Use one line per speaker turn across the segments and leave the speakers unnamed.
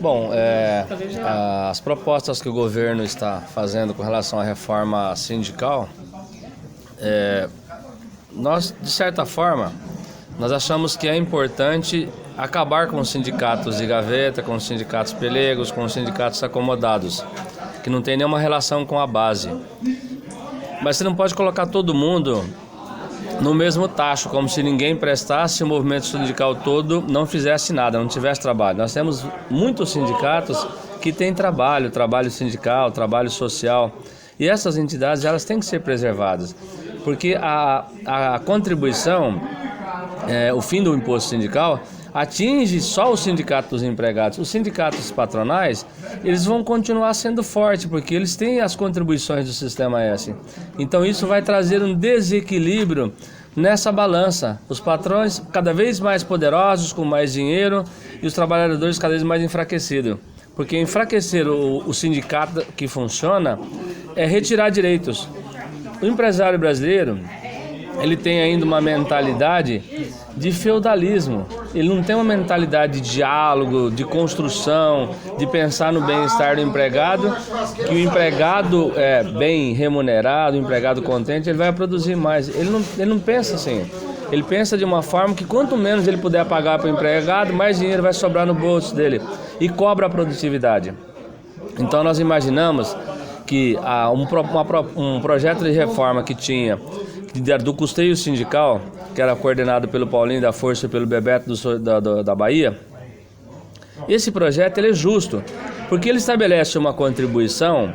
Bom, as propostas que o governo está fazendo com relação à reforma sindical, nós, de certa forma, nós achamos que é importante acabar com os sindicatos de gaveta, com os sindicatos pelegos, com os sindicatos acomodados, que não tem nenhuma relação com a base. Mas você não pode colocar todo mundo no mesmo tacho, como se ninguém prestasse, o movimento sindical todo não fizesse nada, não tivesse trabalho. Nós temos muitos sindicatos que têm trabalho sindical, trabalho social, e essas entidades elas têm que ser preservadas, porque a contribuição, o fim do imposto sindical, atinge só o sindicato dos empregados. Os sindicatos patronais, eles vão continuar sendo fortes, porque eles têm as contribuições do Sistema S. Então isso vai trazer um desequilíbrio nessa balança. Os patrões cada vez mais poderosos, com mais dinheiro, e os trabalhadores cada vez mais enfraquecidos. Porque enfraquecer o sindicato que funciona é retirar direitos. O empresário brasileiro, ele tem ainda uma mentalidade de feudalismo. Ele não tem uma mentalidade de diálogo, de construção, de pensar no bem-estar do empregado, que o empregado bem remunerado, o empregado contente, ele vai produzir mais. Ele não pensa assim. Ele pensa de uma forma que quanto menos ele puder pagar para o empregado, mais dinheiro vai sobrar no bolso dele, e cobra a produtividade. Então nós imaginamos que um projeto de reforma que tinha do custeio sindical, que era coordenado pelo Paulinho da Força e pelo Bebeto da Bahia, esse projeto ele é justo, porque ele estabelece uma contribuição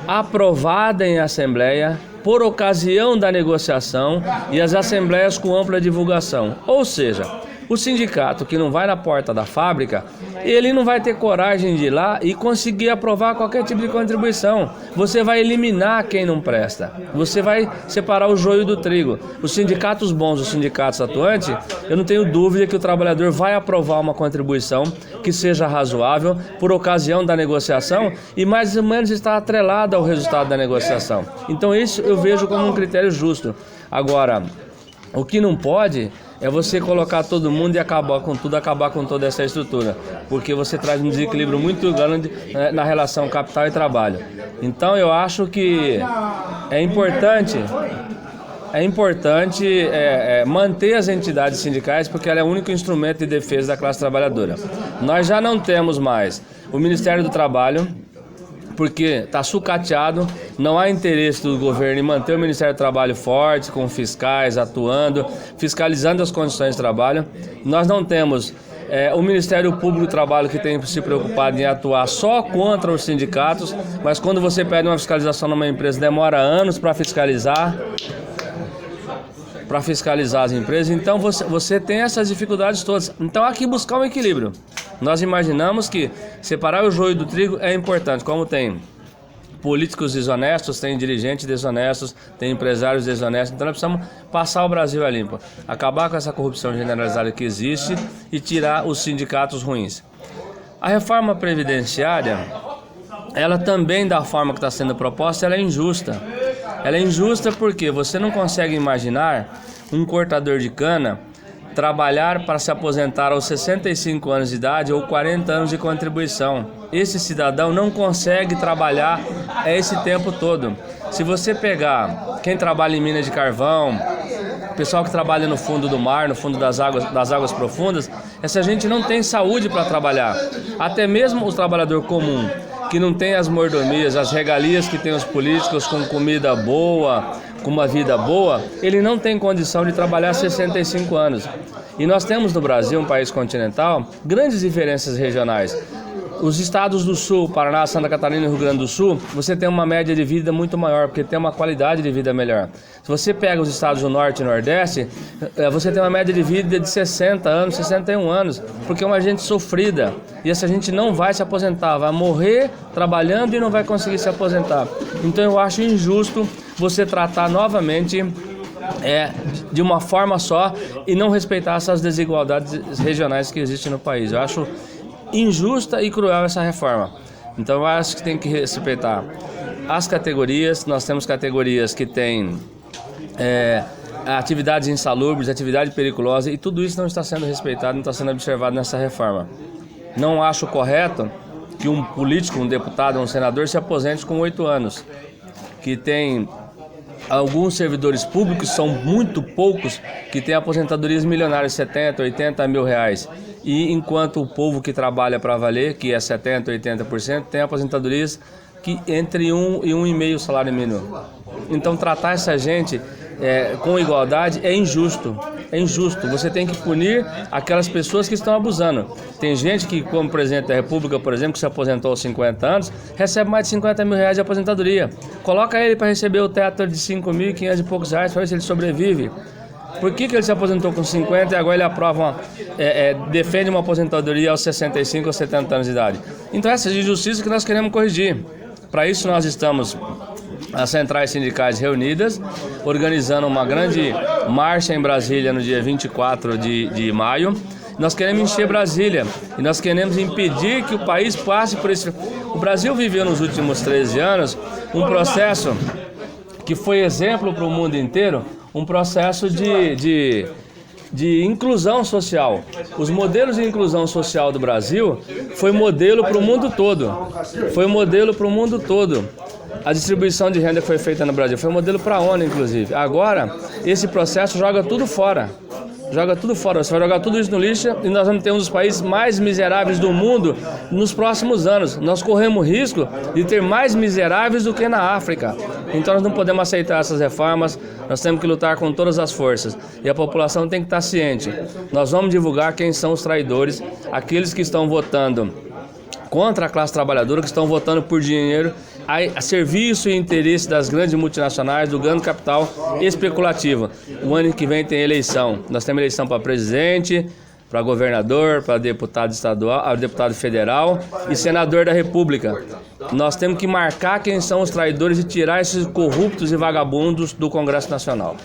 aprovada em assembleia por ocasião da negociação e as assembleias com ampla divulgação. Ou seja, o sindicato que não vai na porta da fábrica, ele não vai ter coragem de ir lá e conseguir aprovar qualquer tipo de contribuição. Você vai eliminar quem não presta. Você vai separar o joio do trigo. Os sindicatos bons, os sindicatos atuantes, eu não tenho dúvida que o trabalhador vai aprovar uma contribuição que seja razoável por ocasião da negociação e mais ou menos está atrelada ao resultado da negociação. Então isso eu vejo como um critério justo. Agora, o que não pode é você colocar todo mundo e acabar com toda essa estrutura, porque você traz um desequilíbrio muito grande na relação capital e trabalho. Então eu acho que é importante manter as entidades sindicais, porque ela é o único instrumento de defesa da classe trabalhadora. Nós já não temos mais o Ministério do Trabalho, porque está sucateado, não há interesse do governo em manter o Ministério do Trabalho forte, com fiscais atuando, fiscalizando as condições de trabalho. Nós não temos o Ministério Público do Trabalho, que tem se preocupado em atuar só contra os sindicatos, mas quando você pede uma fiscalização numa empresa, demora anos para fiscalizar as empresas. Então você tem essas dificuldades todas. Então há que buscar um equilíbrio. Nós imaginamos que separar o joio do trigo é importante, como tem políticos desonestos, tem dirigentes desonestos, tem empresários desonestos. Então nós precisamos passar o Brasil a limpo, acabar com essa corrupção generalizada que existe e tirar os sindicatos ruins. A reforma previdenciária, ela também, da forma que está sendo proposta, ela é injusta. Ela é injusta porque você não consegue imaginar um cortador de cana trabalhar para se aposentar aos 65 anos de idade ou 40 anos de contribuição. Esse cidadão não consegue trabalhar esse tempo todo. Se você pegar quem trabalha em minas de carvão, pessoal que trabalha no fundo do mar, no fundo das águas profundas, essa gente não tem saúde para trabalhar. Até mesmo o trabalhador comum, que não tem as mordomias, as regalias que tem os políticos, com comida boa, com uma vida boa, ele não tem condição de trabalhar 65 anos. E nós temos no Brasil, um país continental, grandes diferenças regionais. Os estados do Sul, Paraná, Santa Catarina e Rio Grande do Sul, você tem uma média de vida muito maior, porque tem uma qualidade de vida melhor. Se você pega os estados do Norte e Nordeste, você tem uma média de vida de 60 anos, 61 anos, porque é uma gente sofrida. E essa gente não vai se aposentar, vai morrer trabalhando e não vai conseguir se aposentar. Então eu acho injusto você tratar novamente de uma forma só e não respeitar essas desigualdades regionais que existem no país. Eu acho injusta e cruel essa reforma. Então eu acho que tem que respeitar as categorias. Nós temos categorias que têm atividades insalubres, atividade periculosa, e tudo isso não está sendo respeitado, não está sendo observado nessa reforma. Não acho correto que um político, um deputado, um senador se aposente com 8 anos. Que tem alguns servidores públicos, são muito poucos, que têm aposentadorias milionárias, 70, 80 mil reais. E enquanto o povo que trabalha para valer, que é 70, 80%, tem aposentadorias que entre 1 e 1,5 salário mínimo. Então tratar essa gente com igualdade é injusto. É injusto. Você tem que punir aquelas pessoas que estão abusando. Tem gente que, como presidente da República, por exemplo, que se aposentou aos 50 anos, recebe mais de 50 mil reais de aposentadoria. Coloca ele para receber o teto de 5.500 e poucos reais para ver se ele sobrevive. Por que ele se aposentou com 50 e agora ele aprova, defende uma aposentadoria aos 65 ou 70 anos de idade? Então essa é a injustiça que nós queremos corrigir. Para isso nós estamos, as centrais sindicais reunidas, organizando uma grande marcha em Brasília no dia 24 de maio. Nós queremos encher Brasília e nós queremos impedir que o país passe por esse... O Brasil viveu nos últimos 13 anos um processo que foi exemplo para o mundo inteiro, um processo de inclusão social. Os modelos de inclusão social do Brasil foi modelo para o mundo todo. Foi modelo para o mundo todo. A distribuição de renda que foi feita no Brasil foi modelo para a ONU, inclusive. Agora, esse processo joga tudo fora. Joga tudo fora. Você vai jogar tudo isso no lixo e nós vamos ter um dos países mais miseráveis do mundo nos próximos anos. Nós corremos risco de ter mais miseráveis do que na África. Então nós não podemos aceitar essas reformas. Nós temos que lutar com todas as forças. E a população tem que estar ciente. Nós vamos divulgar quem são os traidores, aqueles que estão votando contra a classe trabalhadora, que estão votando por dinheiro, a serviço e interesse das grandes multinacionais, do grande capital especulativo. O ano que vem tem eleição. Nós temos eleição para presidente, para governador, para deputado estadual, deputado federal e senador da República. Nós temos que marcar quem são os traidores e tirar esses corruptos e vagabundos do Congresso Nacional.